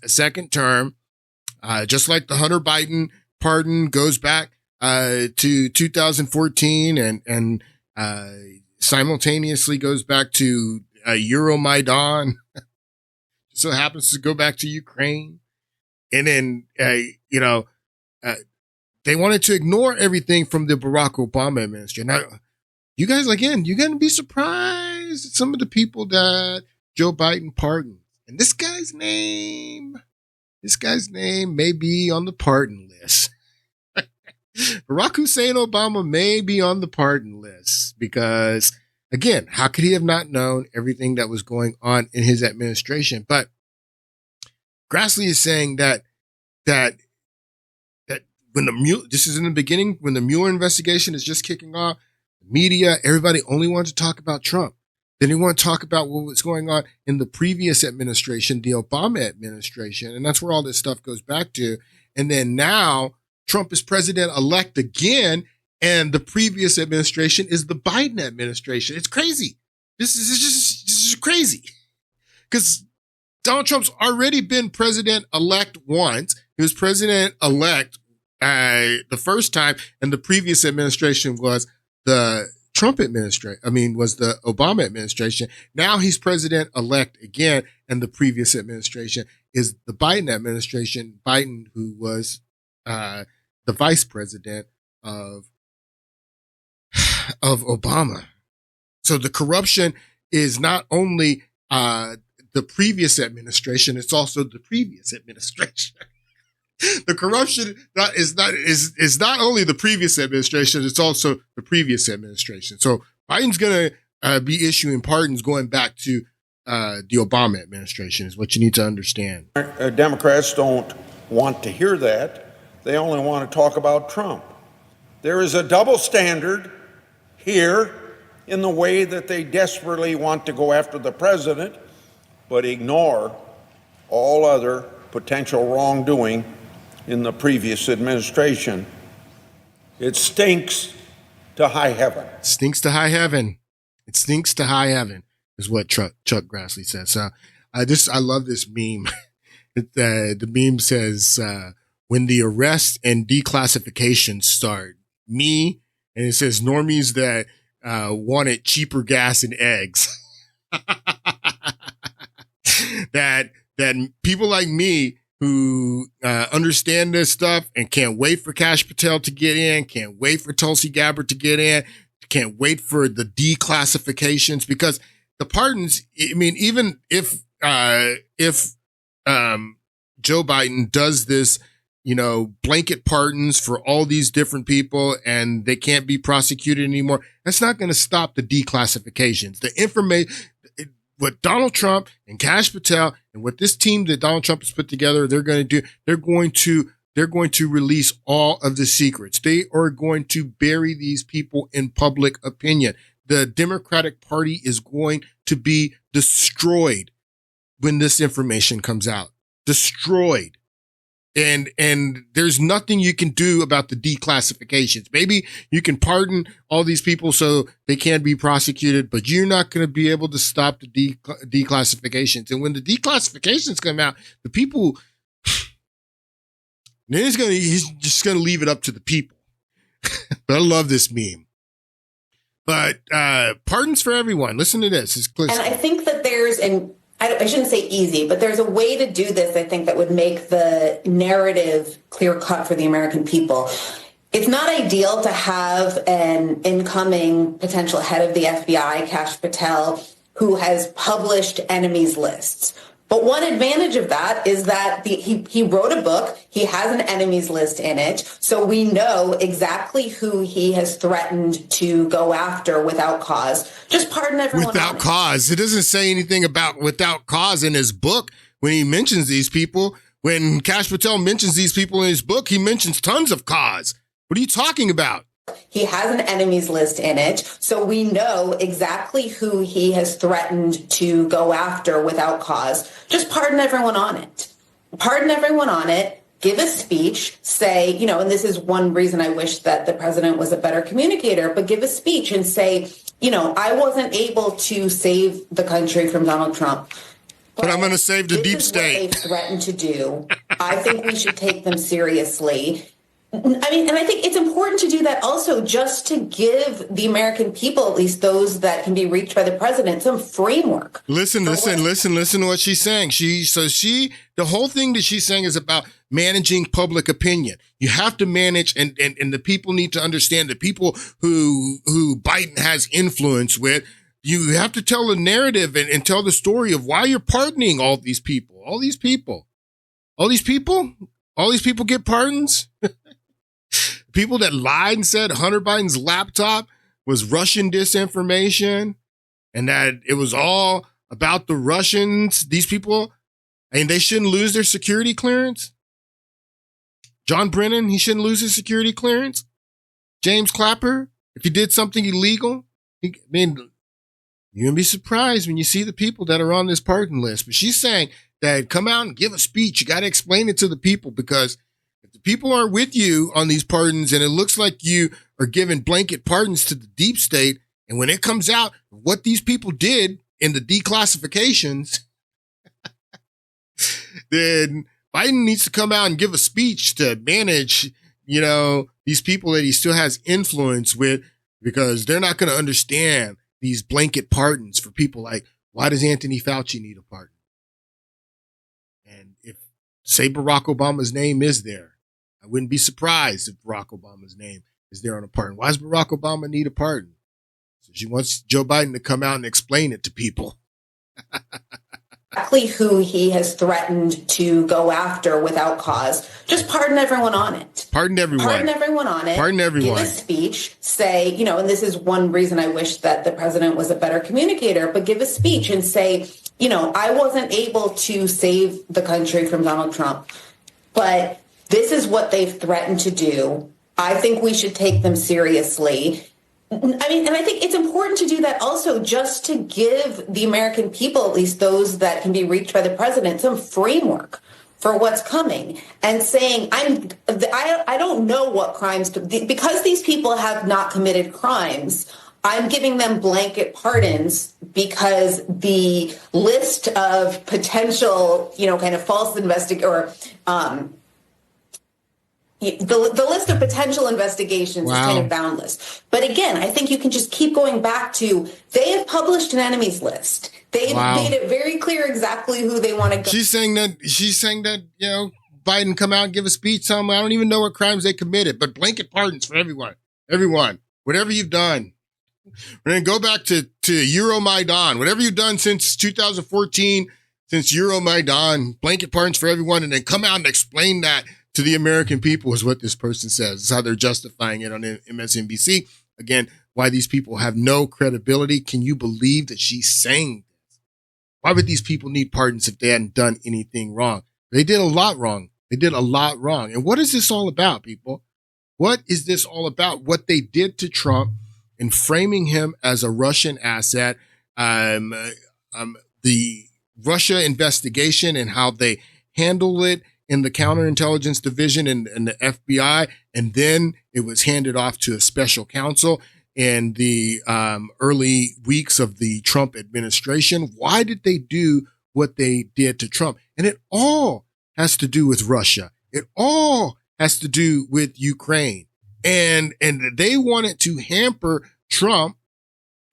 second term, just like the Hunter Biden pardon goes back to 2014 and simultaneously goes back to Euromaidan. So happens to go back to Ukraine. And then, they wanted to ignore everything from the Barack Obama administration. Now, you guys, again, you're going to be surprised at some of the people that Joe Biden pardoned. And this guy's name may be on the pardon list. Barack Hussein Obama may be on the pardon list because, again, how could he have not known everything that was going on in his administration? But Grassley is saying that when this is in the beginning, when the Mueller investigation is just kicking off, the media, everybody only wanted to talk about Trump. They didn't want to talk about what was going on in the previous administration, the Obama administration. And that's where all this stuff goes back to. And then now Trump is president-elect again, and the previous administration is the Biden administration. It's crazy. This is just crazy. Because Donald Trump's already been president-elect once. He was president-elect the first time, and the previous administration was the Trump administration. Was the Obama administration. Now he's president-elect again, and the previous administration is the Biden administration. Biden, who was the vice president of Obama. So the corruption is not only the previous administration, it's also the previous administration. The corruption is not only the previous administration, it's also the previous administration. So Biden's going to be issuing pardons going back to the Obama administration is what you need to understand. Democrats don't want to hear that. They only want to talk about Trump. There is a double standard here in the way that they desperately want to go after the president, but ignore all other potential wrongdoing in the previous administration. It stinks to high heaven. Stinks to high heaven. It stinks to high heaven is what Chuck Grassley says. So I love this meme. The meme says, when the arrest and declassification start, and it says normies that wanted cheaper gas and eggs. that people like me who understand this stuff and can't wait for Kash Patel to get in, can't wait for Tulsi Gabbard to get in, can't wait for the declassifications, because the pardons, even if Joe Biden does this, blanket pardons for all these different people and they can't be prosecuted anymore, that's not going to stop the declassifications. The information, what Donald Trump and Kash Patel and what this team that Donald Trump has put together, they're going to do, they're going to release all of the secrets. They are going to bury these people in public opinion. The Democratic Party is going to be destroyed when this information comes out. Destroyed. And there's nothing you can do about the declassifications. Maybe you can pardon all these people so they can't be prosecuted, but you're not going to be able to stop the declassifications. And when the declassifications come out, the people, then he's just going to leave it up to the people. But I love this meme. But pardons for everyone. Listen to this. And I think that there's I shouldn't say easy, but there's a way to do this, I think, that would make the narrative clear cut for the American people. It's not ideal to have an incoming potential head of the FBI, Kash Patel, who has published enemies lists. But one advantage of that is that he wrote a book. He has an enemies list in it. So we know exactly who he has threatened to go after without cause. Just pardon everyone. Without cause. It doesn't say anything about without cause in his book when he mentions these people. When Kash Patel mentions these people in his book, he mentions tons of cause. What are you talking about? He has an enemies list in it, so we know exactly who he has threatened to go after without cause. Just pardon everyone on it. Pardon everyone on it. Give a speech, say, and this is one reason I wish that the president was a better communicator, but give a speech and say, I wasn't able to save the country from Donald Trump. But I'm going to save the deep This is state. what they've threatened to do. I think we should take them seriously. I mean, and I think it's important to do that also just to give the American people, at least those that can be reached by the president, some framework. Listen to what she's saying. The whole thing that she's saying is about managing public opinion. You have to manage, and the people need to understand, the people who Biden has influence with. You have to tell a narrative and tell the story of why you're pardoning all these people get pardons. People that lied and said Hunter Biden's laptop was Russian disinformation and that it was all about the Russians. These people, and they shouldn't lose their security clearance. John Brennan, he shouldn't lose his security clearance. James Clapper, if he did something illegal, you're going to be surprised when you see the people that are on this pardon list. But she's saying that come out and give a speech. You got to explain it to the people, because if the people aren't with you on these pardons and it looks like you are giving blanket pardons to the deep state, and when it comes out what these people did in the declassifications, then Biden needs to come out and give a speech to manage, these people that he still has influence with, because they're not going to understand these blanket pardons for people like, why does Anthony Fauci need a pardon? And if, say, Barack Obama's name is there, I wouldn't be surprised if Barack Obama's name is there on a pardon. Why does Barack Obama need a pardon? So she wants Joe Biden to come out and explain it to people. Exactly who he has threatened to go after without cause. Just pardon everyone on it. Pardon everyone. Pardon everyone on it. Pardon everyone. Give a speech, say, and this is one reason I wish that the president was a better communicator, but give a speech and say, I wasn't able to save the country from Donald Trump, but this is what they've threatened to do. I think we should take them seriously. I mean, and I think it's important to do that also just to give the American people, at least those that can be reached by the president, some framework for what's coming, and saying, I don't know what crimes, because these people have not committed crimes, I'm giving them blanket pardons because the list of potential, kind of false the list of potential investigations is kind of boundless. But again, I think you can just keep going back to, they have published an enemies list. They've made it very clear exactly who they want to go. She's saying that, Biden come out and give a speech, tell them, I don't even know what crimes they committed, but blanket pardons for everyone, whatever you've done. We're going to go back to Euromaidan, whatever you've done since 2014, since Euromaidan, blanket pardons for everyone, and then come out and explain that to the American people is what this person says. It's how they're justifying it on MSNBC. Again, why these people have no credibility. Can you believe that she's saying this? Why would these people need pardons if they hadn't done anything wrong? They did a lot wrong. And what is this all about, people? What is this all about? What they did to Trump in framing him as a Russian asset, the Russia investigation and how they handle it in the counterintelligence division and the FBI, and then it was handed off to a special counsel in the early weeks of the Trump administration. Why did they do what they did to Trump? And it all has to do with Russia. It all has to do with Ukraine. And they wanted to hamper Trump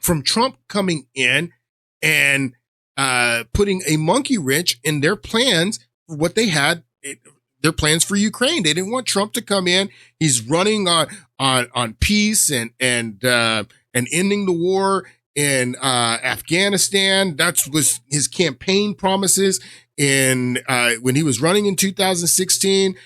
from Trump coming in and putting a monkey wrench in their plans for what they had, their plans for Ukraine. They didn't want Trump to come in. He's running on peace and ending the war in Afghanistan. That was his campaign promises when he was running in 2016,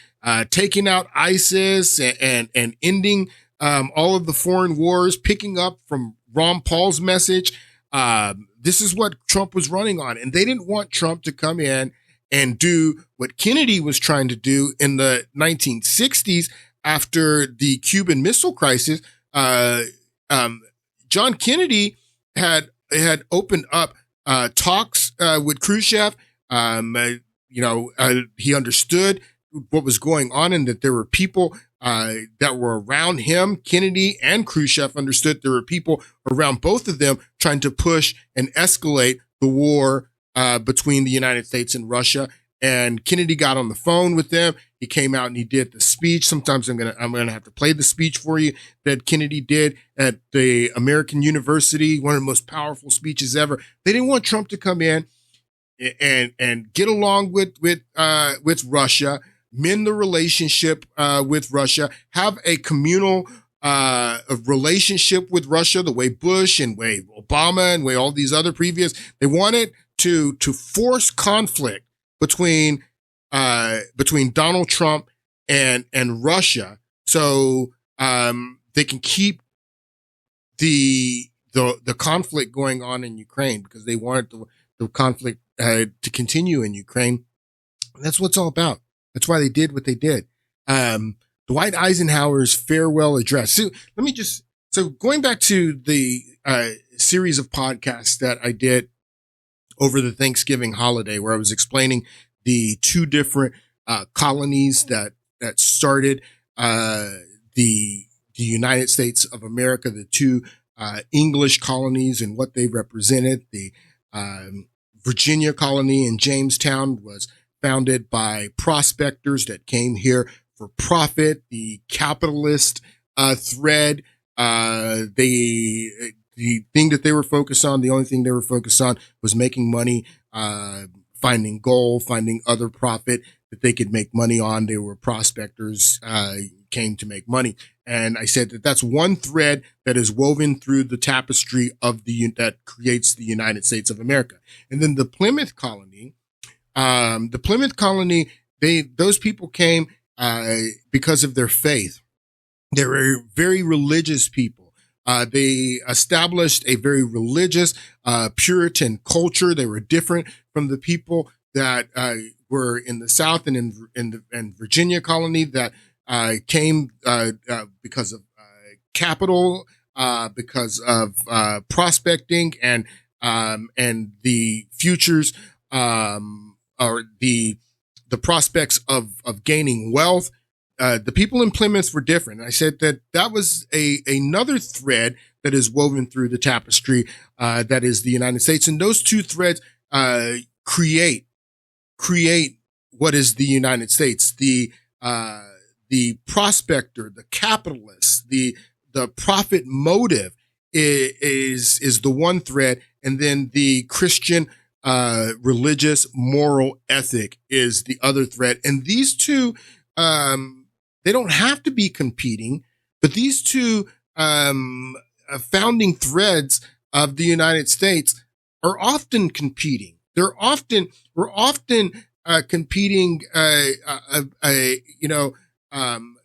taking out ISIS and ending all of the foreign wars, picking up from Ron Paul's message. This is what Trump was running on. And they didn't want Trump to come in and do what Kennedy was trying to do in the 1960s after the Cuban Missile Crisis. John Kennedy had opened up talks with Khrushchev. He understood what was going on and that there were people that were around him. Kennedy and Khrushchev understood there were people around both of them trying to push and escalate the war between the United States and Russia. And Kennedy got on the phone with them. he came out and he did the speech. Sometimes I'm gonna have to play the speech for you that Kennedy did at the American University, one of the most powerful speeches ever. They didn't want Trump to come in and get along with Russia, mend the relationship with Russia, have a communal a relationship with Russia, the way Bush and way Obama and way all these other previous, they wanted to force conflict between Donald Trump and Russia, so they can keep the conflict going on in Ukraine, because they wanted the conflict to continue in Ukraine. That's what it's all about. That's why they did what they did. Dwight Eisenhower's farewell address. So going back to the series of podcasts that I did over the Thanksgiving holiday, where I was explaining the two different colonies that started the United States of America, the two English colonies and what they represented. The Virginia colony in Jamestown was founded by prospectors that came here for profit. The capitalist thread, the thing that they were focused on, the only thing they were focused on was making money, finding gold, finding other profit that they could make money on. They were prospectors, came to make money. And I said that that's one thread that is woven through the tapestry of that creates the United States of America. And then the Plymouth colony, those people came because of their faith. They were very religious people. They established a very religious, Puritan culture. They were different from the people that were in the South and in Virginia colony that came because of capital, because of prospecting and the futures, or the prospects of gaining wealth. The people in Plymouth were different. I said that was another thread that is woven through the tapestry that is the United States, and those two threads create what is the United States. The prospector, the capitalist, the profit motive is the one thread, and then the Christian religious moral ethic is the other thread. And these two, they don't have to be competing, but these two founding threads of the United States are often competing. We're often competing.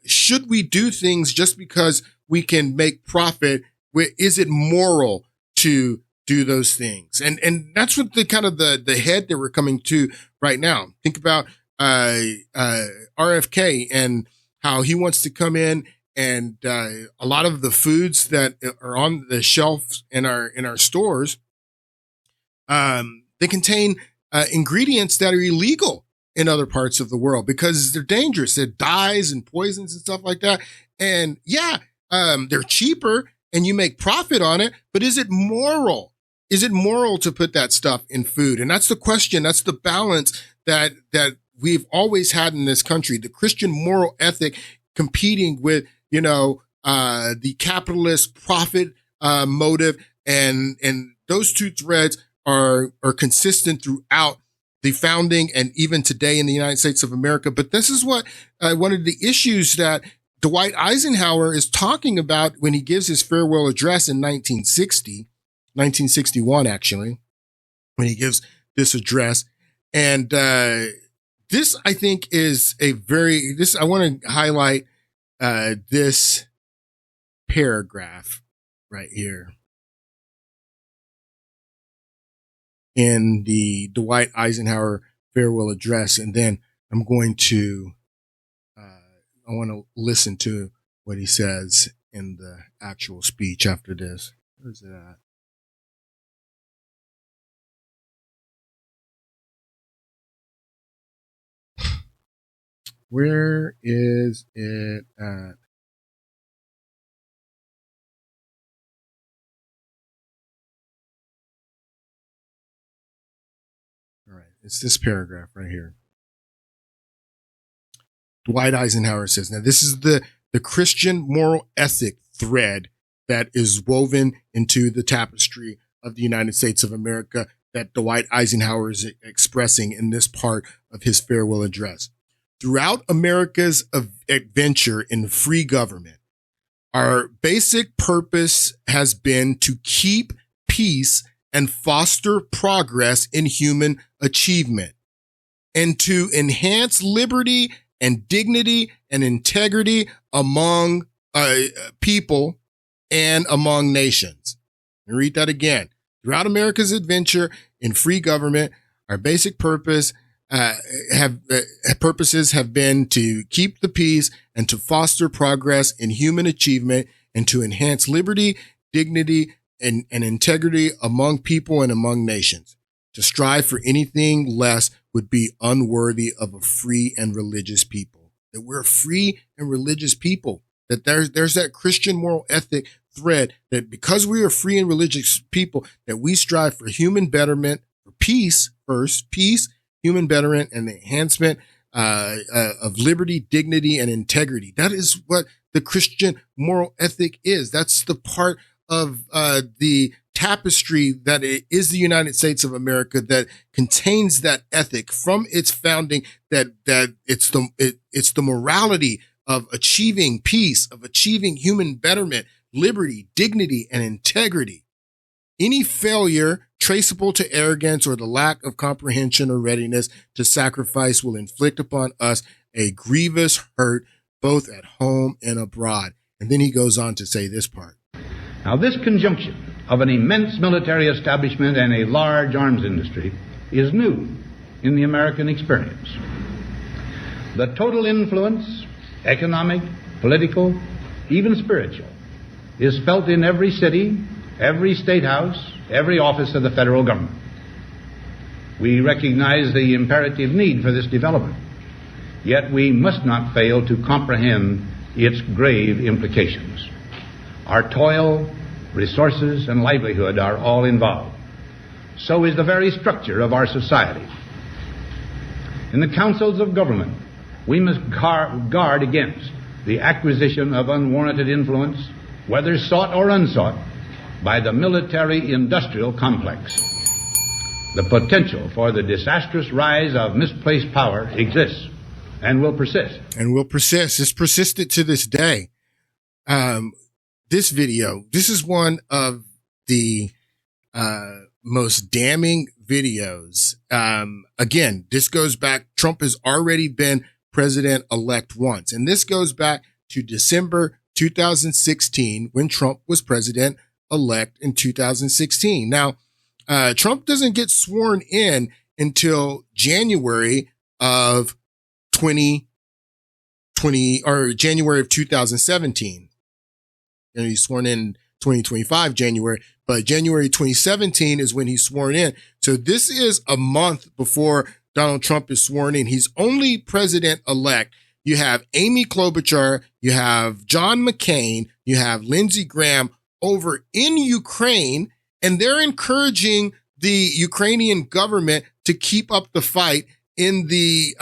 Should we do things just because we can make profit? Is it moral to do those things? And that's what the head that we're coming to right now. Think about RFK and how he wants to come in, and a lot of the foods that are on the shelves in our stores, they contain ingredients that are illegal in other parts of the world because they're dangerous. They're dyes and poisons and stuff like that. And they're cheaper and you make profit on it, but is it moral? Is it moral to put that stuff in food? And that's the question. That's the balance that we've always had in this country. The Christian moral ethic competing with, the capitalist profit motive, and those two threads are consistent throughout the founding and even today in the United States of America. But this is what one of the issues that Dwight Eisenhower is talking about when he gives his farewell address in 1961, actually, when he gives this address. And this, I think, is I want to highlight this paragraph right here in the Dwight Eisenhower farewell address. And then I'm going to, I want to listen to what he says in the actual speech after this. Where's it at? Where is it at? All right, it's this paragraph right here. Dwight Eisenhower says. Now, this is the Christian moral ethic thread that is woven into the tapestry of the United States of America that Dwight Eisenhower is expressing in this part of his farewell address. Throughout America's adventure in free government, our basic purpose has been to keep peace and foster progress in human achievement, and to enhance liberty and dignity and integrity among people and among nations. Let me read that again. Throughout America's adventure in free government, our basic purposes have been to keep the peace and to foster progress in human achievement and to enhance liberty, dignity, and integrity among people and among nations. To strive for anything less would be unworthy of a free and religious people. That we're a free and religious people. That there's that Christian moral ethic thread that because we are free and religious people, that we strive for human betterment, for peace first, peace, human betterment, and the enhancement of liberty, dignity, and integrity. That is what the Christian moral ethic is. That's the part of the tapestry that it is the United States of America that contains that ethic from its founding. That it's the morality of achieving peace, of achieving human betterment, liberty, dignity, and integrity. Any failure traceable to arrogance or the lack of comprehension or readiness to sacrifice will inflict upon us a grievous hurt, both at home and abroad. And then he goes on to say this part. Now, this conjunction of an immense military establishment and a large arms industry is new in the American experience. The total influence, economic, political, even spiritual, is felt in every city, every state house, every office of the federal government. We recognize the imperative need for this development, yet we must not fail to comprehend its grave implications. Our toil, resources, and livelihood are all involved. So is the very structure of our society. In the councils of government, we must guard against the acquisition of unwarranted influence, whether sought or unsought, by the military-industrial complex. The potential for the disastrous rise of misplaced power exists and will persist. And will persist. It's persisted to this day. This video, this is one of the most damning videos. Again, this goes back, Trump has already been president-elect once. And this goes back to December 2016 when Trump was president-elect in 2016. Now, Trump doesn't get sworn in until January of 2020 or January of 2017. And he's sworn in 2025 January, but January 2017 is when he's sworn in. So this is a month before Donald Trump is sworn in. He's only president-elect. You have Amy Klobuchar, you have John McCain, you have Lindsey Graham over in Ukraine, and they're encouraging the Ukrainian government to keep up the fight in the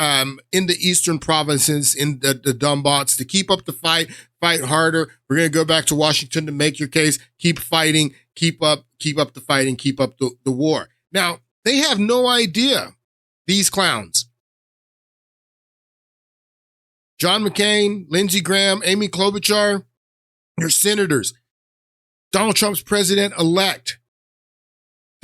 eastern provinces, in the Donbass, to keep up the fight harder. We're going to go back to Washington to make your case. Keep fighting, keep up the fighting, keep up the war. Now, they have no idea, these clowns. John McCain, Lindsey Graham, Amy Klobuchar, they're senators. Donald Trump's president-elect.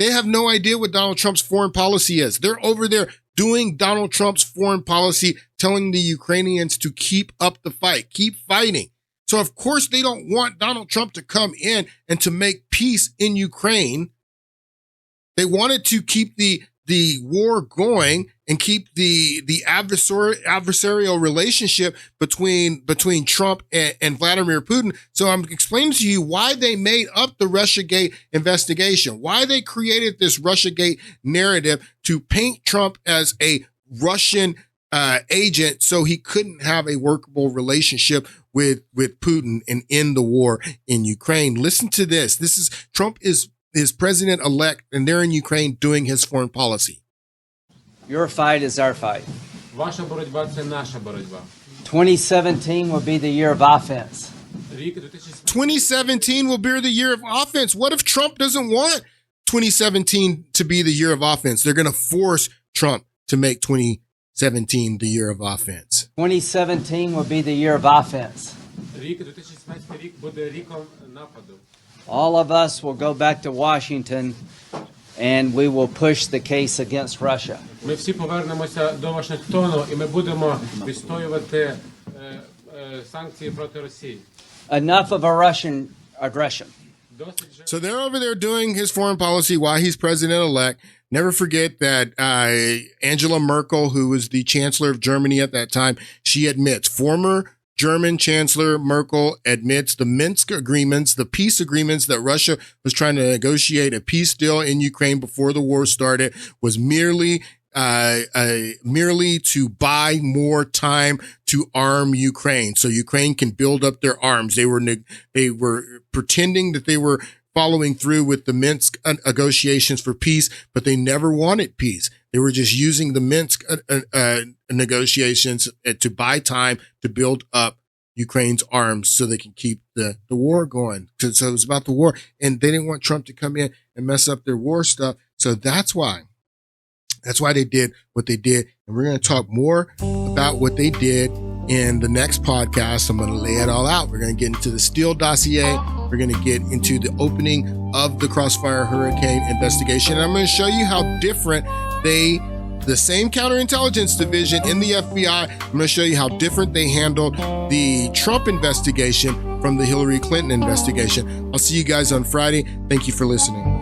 They have no idea what Donald Trump's foreign policy is. They're over there doing Donald Trump's foreign policy, telling the Ukrainians to keep up the fight, keep fighting. So, of course, they don't want Donald Trump to come in and to make peace in Ukraine. They wanted to keep the war going and keep the adversarial relationship between Trump and Vladimir Putin. So I'm explaining to you why they made up the Russiagate investigation, why they created this Russiagate narrative to paint Trump as a Russian agent so he couldn't have a workable relationship with Putin and end the war in Ukraine. Listen to this. This is Trump is president-elect, and they're in Ukraine doing his foreign policy. Your fight is our fight. Ваша боротьба – це наша боротьба. 2017 will be the year of offense. 2017 will be the year of offense. What if Trump doesn't want 2017 to be the year of offense? They're going to force Trump to make 2017 the year of offense. 2017 will be the year of offense. All of us will go back to Washington and we will push the case against Russia. Ми всі повернемося до Вашингтону і ми будемо відстоювати санкції проти Росії. Enough of a Russian aggression. So they're over there doing his foreign policy while he's president-elect. Never forget that Angela Merkel, who was the chancellor of Germany at that time, she admits, former German Chancellor Merkel admits the Minsk agreements, the peace agreements that Russia was trying to negotiate a peace deal in Ukraine before the war started was merely to buy more time to arm Ukraine so Ukraine can build up their arms. They were pretending that they were following through with the Minsk negotiations for peace, but they never wanted peace. They were just using the Minsk negotiations to buy time to build up Ukraine's arms so they can keep the war going. So it was about the war, and they didn't want Trump to come in and mess up their war stuff. So that's why they did what they did. And we're going to talk more about what they did in the next podcast. I'm going to lay it all out. We're going to get into the Steele dossier. We're going to get into the opening of the Crossfire Hurricane investigation. And I'm going to show you how different the same counterintelligence division in the FBI, I'm going to show you how different they handled the Trump investigation from the Hillary Clinton investigation. I'll see you guys on Friday. Thank you for listening.